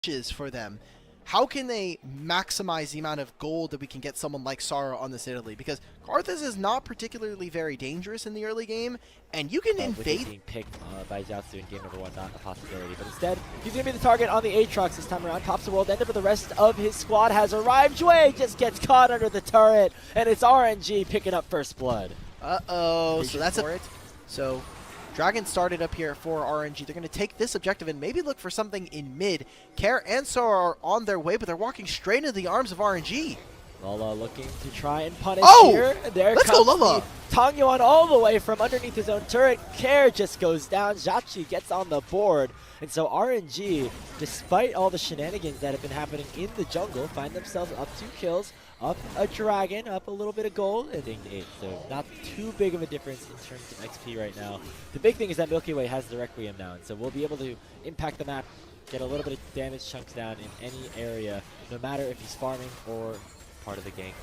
for them. How can they maximize the amount of gold that we can get someone like Sara on this Italy? Because Karthus is not particularly very dangerous in the early game, and you can invade. With being picked by Jiaozi in game number 1, not a possibility. But instead, he's going to be the target on the Aatrox this time around. Pops the world ender, but the rest of his squad has arrived. Jue just gets caught under the turret, and it's RNG picking up first blood. Uh-oh, so that's it. So Dragon started up here for RNG. They're going to take this objective and maybe look for something in mid. Care and Sora are on their way, but they're walking straight into the arms of RNG. Lola looking to try and punish here. There let's go, Lola. Tangyuan all the way from underneath his own turret. Care just goes down. Jachi gets on the board. And so RNG, despite all the shenanigans that have been happening in the jungle, find themselves up 2 kills, up a dragon, up a little bit of gold, and dinged 8. So not too big of a difference in terms of XP right now. The big thing is that Milky Way has the Requiem now, and so we'll be able to impact the map, get a little bit of damage chunks down in any area, no matter if he's farming or part of the gank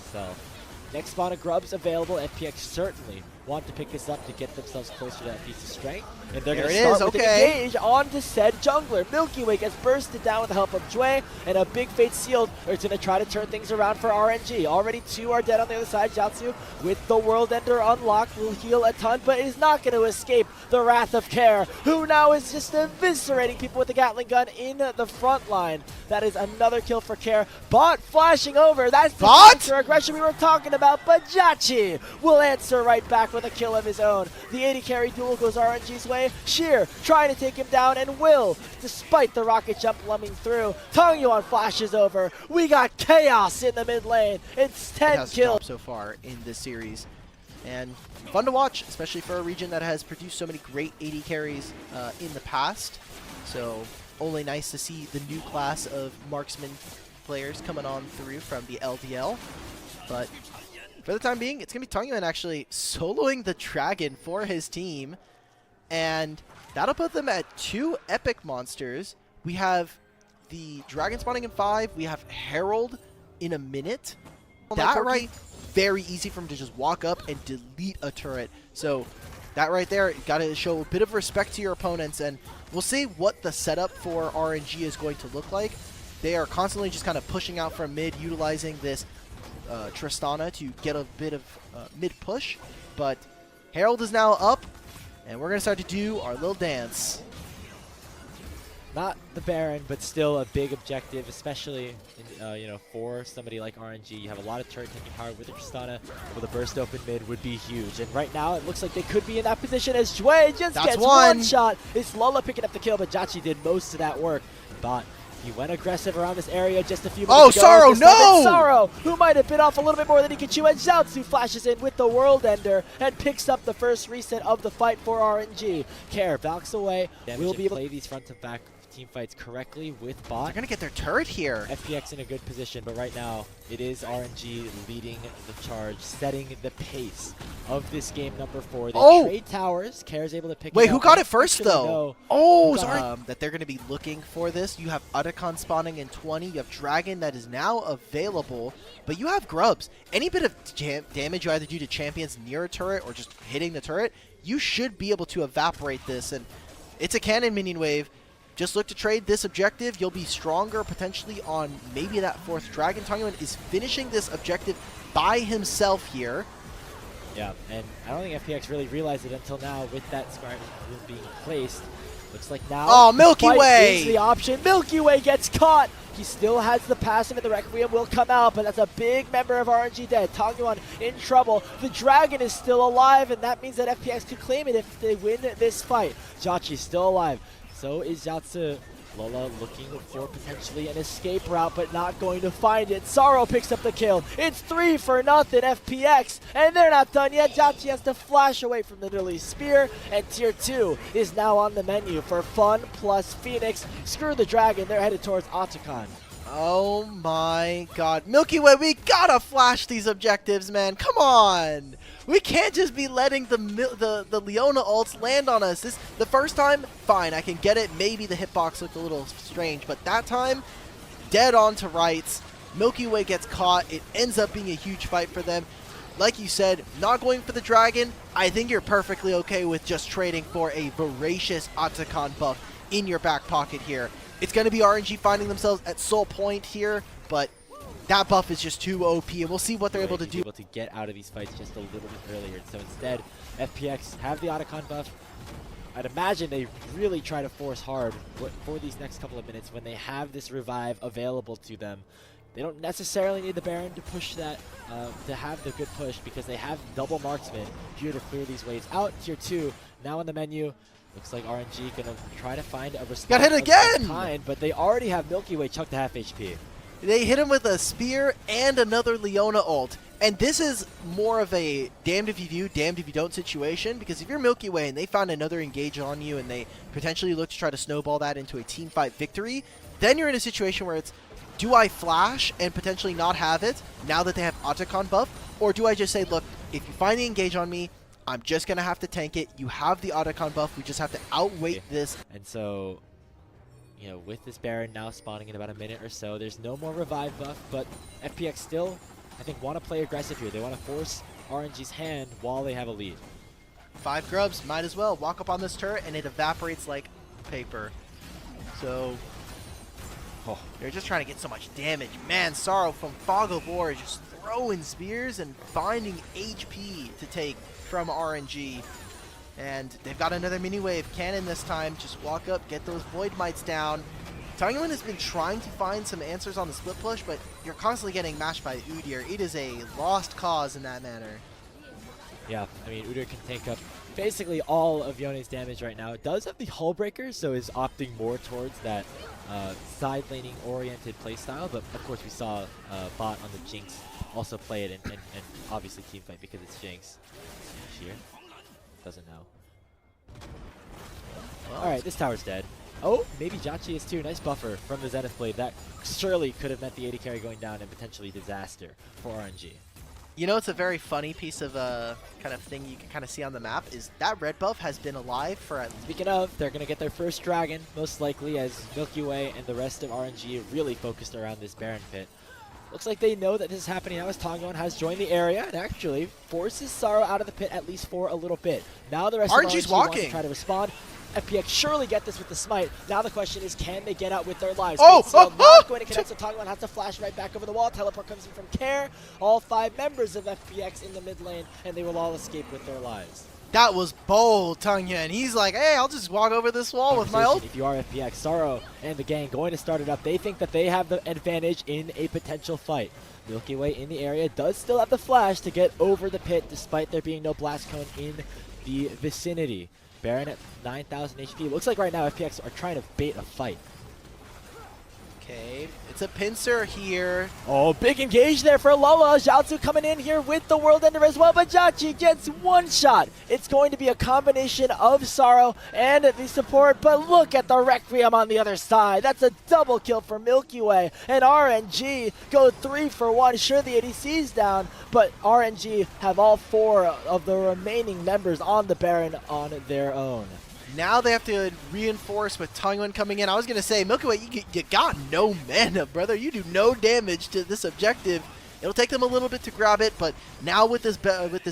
himself. Next spawn of Grubs available. FPX certainly want to pick this up to get themselves closer to that piece of strength. And they're going to start with an engage onto said jungler. Milky Way gets bursted down with the help of Jue, and a big Fate Sealed is going to try to turn things around for RNG. Already 2 are dead on the other side. Jiaozi with the World Ender unlocked will heal a ton, but is not going to escape the wrath of Care, who now is just eviscerating people with the Gatling gun in the front line. That is another kill for Care. Bot flashing over. That's the counter aggression we were talking about, but Jachi will answer right back with a kill of his own. The 80 carry duel goes RNG's way. Sheer trying to take him down and will, despite the rocket jump lumbing through. Tangyuan flashes over. We got chaos in the mid lane. It's 10 kills so far in this series. And fun to watch, especially for a region that has produced so many great 80 carries in the past. So only nice to see the new class of marksman players coming on through from the LPL. But for the time being, it's going to be Tangyuan actually soloing the Dragon for his team. And that'll put them at 2 epic monsters. We have the Dragon spawning in 5. We have Herald in a minute. That right, very easy for him to just walk up and delete a turret. So that right there, got to show a bit of respect to your opponents. And we'll see what the setup for RNG is going to look like. They are constantly just kind of pushing out from mid, utilizing this Tristana to get a bit of mid push. But Herald is now up. And we're going to start to do our little dance. Not the Baron, but still a big objective, especially for somebody like RNG. You have a lot of turret taking power with the Tristana, with a burst open mid would be huge. And right now it looks like they could be in that position as Jue just gets one shot. It's Lola picking up the kill, but Jachi did most of that work. But he went aggressive around this area just a few minutes ago. Oh, Saro, no! Saro, who might have bit off a little bit more than he could chew, and Jiaozi flashes in with the World Ender and picks up the first reset of the fight for RNG. Care backs away. We'll be able to play these front and back team fights correctly with bot. They're going to get their turret here. FPX in a good position, but right now it is RNG leading the charge, setting the pace of this game number 4. They trade towers. Care's able to pick Wait, it who up. got it first, though? Oh, sorry. That they're going to be looking for this. You have Otacon spawning in 20. You have Dragon that is now available, but you have Grubs. Any bit of damage you either do to champions near a turret or just hitting the turret, you should be able to evaporate this. And it's a cannon minion wave. Just look to trade this objective. You'll be stronger potentially on maybe that 4th Dragon. Tangyuan is finishing this objective by himself here. Yeah, and I don't think FPX really realized it until now with that scribe being placed. Looks like now Milky Way is the option. Milky Way gets caught. He still has the passive, and the Requiem will come out, but that's a big member of RNG dead. Tangyuan in trouble. The Dragon is still alive, and that means that FPX could claim it if they win this fight. Jachi still alive. So is Jiaozi. Lola looking for potentially an escape route, but not going to find it. Saro picks up the kill. It's 3-0 FPX, and they're not done yet. Jachi has to flash away from the Lily Spear, and Tier 2 is now on the menu for Fun plus Phoenix. Screw the Dragon, they're headed towards Otacon. Oh my god. Milky Way, we gotta flash these objectives, man. Come on. We can't just be letting the Leona ults land on us. The first time, fine, I can get it. Maybe the hitbox looked a little strange, but that time, dead on to rights. Milky Way gets caught. It ends up being a huge fight for them. Like you said, not going for the Dragon. I think you're perfectly okay with just trading for a voracious Otacon buff in your back pocket here. It's going to be RNG finding themselves at Soul Point here, but that buff is just too OP, and we'll see what they're able to do. Able to get out of these fights just a little bit earlier. So instead, FPX have the Otacon buff. I'd imagine they really try to force hard for these next couple of minutes when they have this revive available to them. They don't necessarily need the Baron to push that, to have the good push, because they have double marksman here to clear these waves out. Tier 2 now on the menu. Looks like RNG gonna try to find a response. Got hit again! Kind, but they already have Milky Way chucked to half HP. They hit him with a spear and another Leona ult. And this is more of a damned if you do, damned if you don't situation, because if you're Milky Way and they found another engage on you and they potentially look to try to snowball that into a team fight victory, then you're in a situation where it's, do I flash and potentially not have it now that they have Otacon buff? Or do I just say, look, if you find the engage on me, I'm just going to have to tank it. You have the Otacon buff. We just have to outweight this. And so, you know, with this Baron now spawning in about a minute or so, there's no more revive buff, but FPX still, I think, want to play aggressive here. They want to force RNG's hand while they have a lead. 5 grubs, might as well walk up on this turret and it evaporates like paper. So, they're just trying to get so much damage. Man, Sorrow from Fog of War is just throwing spears and finding HP to take from RNG. And they've got another mini wave cannon this time. Just walk up, get those Void Mites down. Tangwin has been trying to find some answers on the split push, but you're constantly getting mashed by Udyr. It is a lost cause in that manner. Yeah, I mean, Udyr can take up basically all of Yone's damage right now. It does have the Hull Breaker, so is opting more towards that side laning oriented playstyle, but of course we saw bot on the Jinx also play it and obviously teamfight because it's Jinx. Sheer doesn't know. Well, alright, this tower's dead. Oh, maybe Jachi is too. Nice buffer from the Zenith Blade. That surely could have meant the 80 carry going down and potentially disaster for RNG. You know, it's a very funny piece of kind of thing you can kind of see on the map is that red buff has been alive for Speaking of, they're going to get their first dragon, most likely, as Milky Way and the rest of RNG really focused around this Baron pit. Looks like they know that this is happening now as Tongyon has joined the area and actually forces Sorrow out of the pit at least for a little bit. Now the rest of RNG want to try to respond. FPX surely get this with the smite. Now the question is, can they get out with their lives? Not going to connect, so Tongyon has to flash right back over the wall. Teleport comes in from Care. All 5 members of FPX in the mid lane, and they will all escape with their lives. That was bold, Tongyon. He's like, hey, I'll just walk over this wall with my ult. If you are FPX, Sorrow and the gang going to start it up. They think that they have the advantage in a potential fight. Milky Way in the area does still have the flash to get over the pit, despite there being no blast cone in the vicinity. Baron at 9,000 HP. Looks like right now FPX are trying to bait a fight. Okay, it's a pincer here. Oh, big engage there for Lola. Jiaozu coming in here with the World Ender as well, but Jachi gets one shot. It's going to be a combination of Sorrow and the support, but look at the Requiem on the other side. That's a double kill for Milky Way, and RNG go 3 for 1. Sure, the ADC's down, but RNG have all 4 of the remaining members on the Baron on their own. Now they have to reinforce with Tongyon coming in. I was going to say, Milky Way, you got no mana, brother. You do no damage to this objective. It'll take them a little bit to grab it, but now with this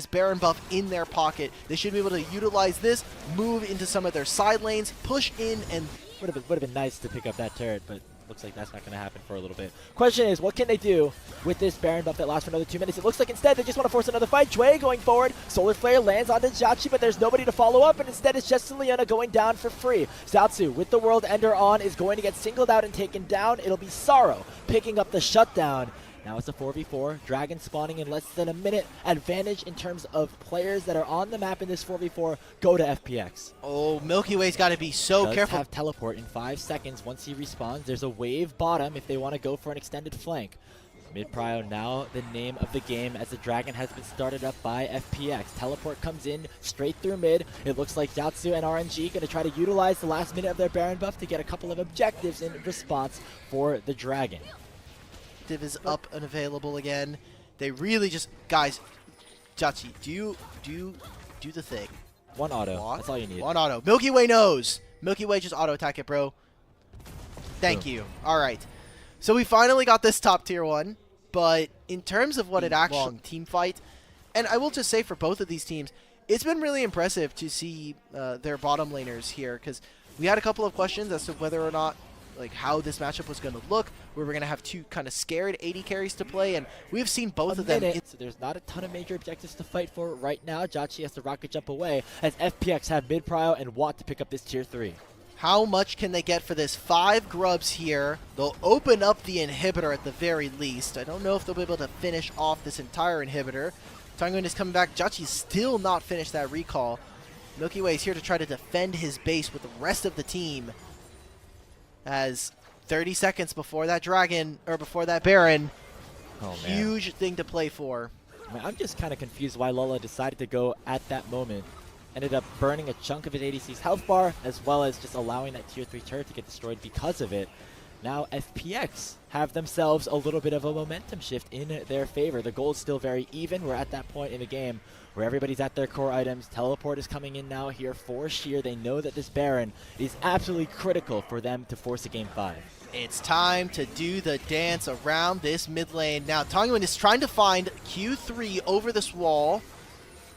Baron buff in their pocket, they should be able to utilize this, move into some of their side lanes, push in, and... Would have been nice to pick up that turret, but looks like that's not going to happen for a little bit. Question is, what can they do with this Baron buff that lasts for another 2 minutes? It looks like instead they just want to force another fight. Jue going forward. Solar Flare lands onto Jachi, but there's nobody to follow up, and instead it's just Leona going down for free. Zaotsu, with the World Ender on, is going to get singled out and taken down. It'll be Sorrow picking up the shutdown. Now it's a 4v4. Dragon spawning in less than a minute. Advantage in terms of players that are on the map in this 4v4 go to FPX. Oh, Milky Way's got to be so careful. Have teleport in 5 seconds once he respawns. There's a wave bottom if they want to go for an extended flank. Mid-prio now the name of the game as the Dragon has been started up by FPX. Teleport comes in straight through mid. It looks like Jiaozu and RNG going to try to utilize the last minute of their Baron buff to get a couple of objectives in response for the Dragon. Is up and available again. They really just, guys, Jachi, do the thing. One auto. That's all you need. One auto. Milky Way knows. Milky Way, just auto attack it, bro. Thank you. All right. So we finally got this top tier 1, but in terms of what it actually team fight, and I will just say for both of these teams, it's been really impressive to see their bottom laners here, because we had a couple of questions as to whether or not like how this matchup was going to look, where we're going to have two kind of scared AD carries to play, and we've seen both of them. So there's not a ton of major objectives to fight for right now. Jotchi has to rocket jump away as FPX have mid prio and want to pick up this tier 3. How much can they get for this? 5 grubs here. They'll open up the inhibitor at the very least. I don't know if they'll be able to finish off this entire inhibitor. Tangyun is coming back. Jotchi's still not finished that recall. Milky Way is here to try to defend his base with the rest of the team. As 30 seconds before that dragon, or before that Baron, huge thing to play for. I mean, I'm just kind of confused why Lola decided to go at that moment. Ended up burning a chunk of his ADC's health bar, as well as just allowing that tier 3 turret to get destroyed because of it. Now FPX have themselves a little bit of a momentum shift in their favor. The goal is still very even. We're at that point in the game where everybody's at their core items. Teleport is coming in now here for Sheer. They know that this Baron is absolutely critical for them to force a game 5. It's time to do the dance around this mid lane. Now Tangyun is trying to find Q3 over this wall.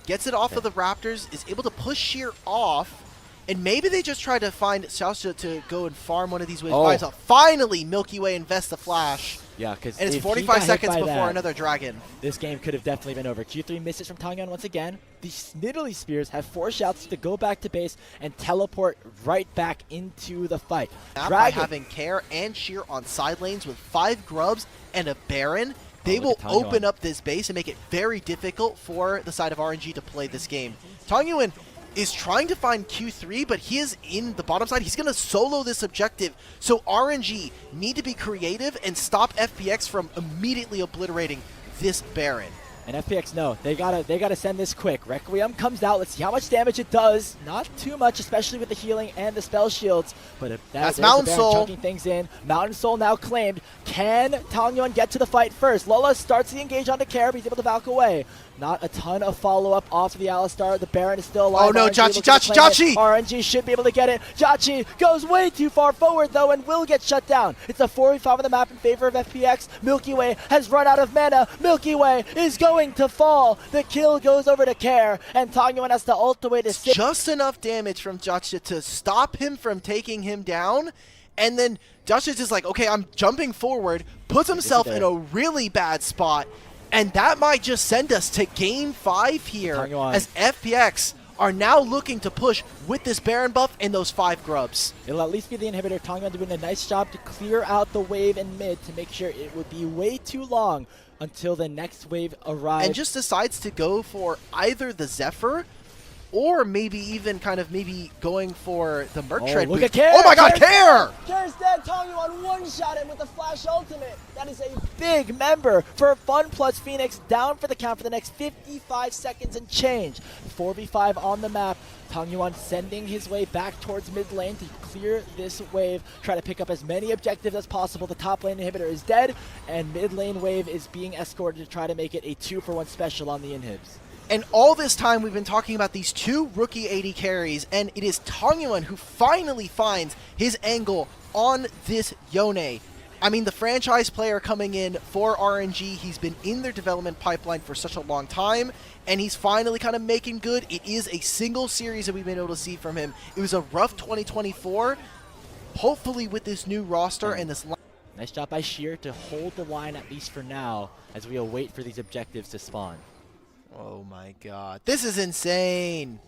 Gets it off of the Raptors, is able to push Sheer off, and maybe they just try to find Xiaoxia to go and farm one of these waves. Finally, Milky Way invests the flash. Yeah, because and it's 45 seconds before another dragon. This game could have definitely been over. Q3 misses from Tangyun once again. The Nidalee Spears have 4 shouts to go back to base and teleport right back into the fight. Now by having Care and Sheer on side lanes with 5 grubs and a Baron, they will open up this base and make it very difficult for the side of RNG to play this game. Tangyun is trying to find Q3, but he is in the bottom side. He's going to solo this objective. So RNG need to be creative and stop FPX from immediately obliterating this Baron. And FPX know they gotta send this quick. Requiem comes out. Let's see how much damage it does. Not too much, especially with the healing and the spell shields. But that's Mountain Soul chunking things in. Mountain Soul now claimed. Can Tangyun get to the fight first? Lola starts the engage onto Care, but he's able to back away. Not a ton of follow-up off of the Alistar. The Baron is still alive. Oh no, Jotchi! RNG should be able to get it. Jotchi goes way too far forward though and will get shut down. It's a 4v5 on the map in favor of FPX. Milky Way has run out of mana. Milky Way is going to fall. The kill goes over to Care, and Tangyun has to ult away to save. Just enough damage from Jotchi to stop him from taking him down, and then Jotchi's just like, okay, I'm jumping forward, puts himself in a really bad spot. And that might just send us to game 5 here, as FPX are now looking to push with this Baron buff and those 5 grubs. It'll at least be the inhibitor. Tangyun doing a nice job to clear out the wave in mid to make sure it would be way too long until the next wave arrives. And just decides to go for either the Zephyr or maybe even kind of going for the Merc Tread. Look at Care! Oh my god, Care! Care's dead. Tangyun one-shot him with the flash ultimate. That is a big member for Fun plus Phoenix, down for the count for the next 55 seconds and change. 4v5 on the map. Tangyun sending his way back towards mid lane to clear this wave, try to pick up as many objectives as possible. The top lane inhibitor is dead, and mid lane wave is being escorted to try to make it a 2-for-1 special on the inhibs. And all this time we've been talking about these 2 rookie AD carries, and it is Tangyun who finally finds his angle on this Yone. I mean, the franchise player coming in for RNG, he's been in their development pipeline for such a long time, and he's finally kind of making good. It is a single series that we've been able to see from him. It was a rough 2024. Hopefully with this new roster and this line. Nice job by Sheer to hold the line at least for now as we await for these objectives to spawn. Oh my god. This is insane.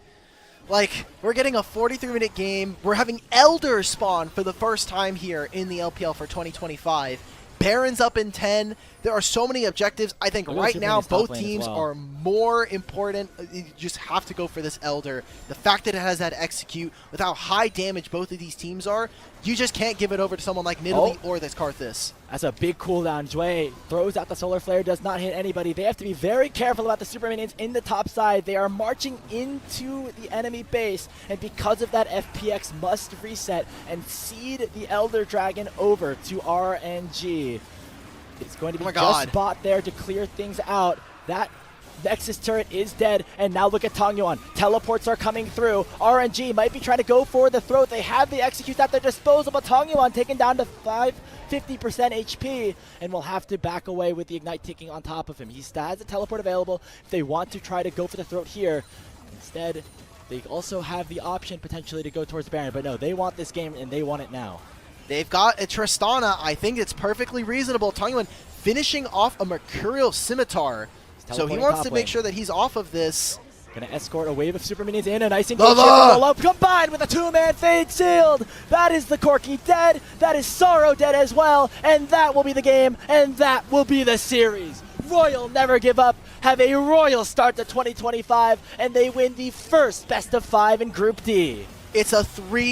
Like, we're getting a 43-minute game. We're having Elder spawn for the first time here in the LPL for 2025. Baron's up in 10. There are so many objectives. I think right now both teams are more important. You just have to go for this Elder. The fact that it has that execute, with how high damage both of these teams are, you just can't give it over to someone like Nidalee or this Karthus. That's a big cooldown. Jue throws out the Solar Flare, does not hit anybody. They have to be very careful about the super minions in the top side. They are marching into the enemy base, and because of that, FPX must reset and cede the Elder Dragon over to RNG. It's going to be just bot there to clear things out. That Nexus turret is dead, and now look at Tangyun. Teleports are coming through. RNG might be trying to go for the throat. They have the executes at their disposal, but Tangyun taken down to 50% HP, and will have to back away with the Ignite ticking on top of him. He still has a teleport available if they want to try to go for the throat here. Instead, they also have the option potentially to go towards Baron, but no, they want this game, and they want it now. They've got a Tristana. I think it's perfectly reasonable. Tongwon finishing off a Mercurial Scimitar. So he wants to make sure that he's off of this. Gonna escort a wave of super minions in, a nice Lava! engagement roll up combined with a two-man fade sealed. That is the Corki dead, that is Sorrow dead as well, and that will be the game, and that will be the series. Royal never give up, have a royal start to 2025, and they win the first best of 5 in Group D. It's a 3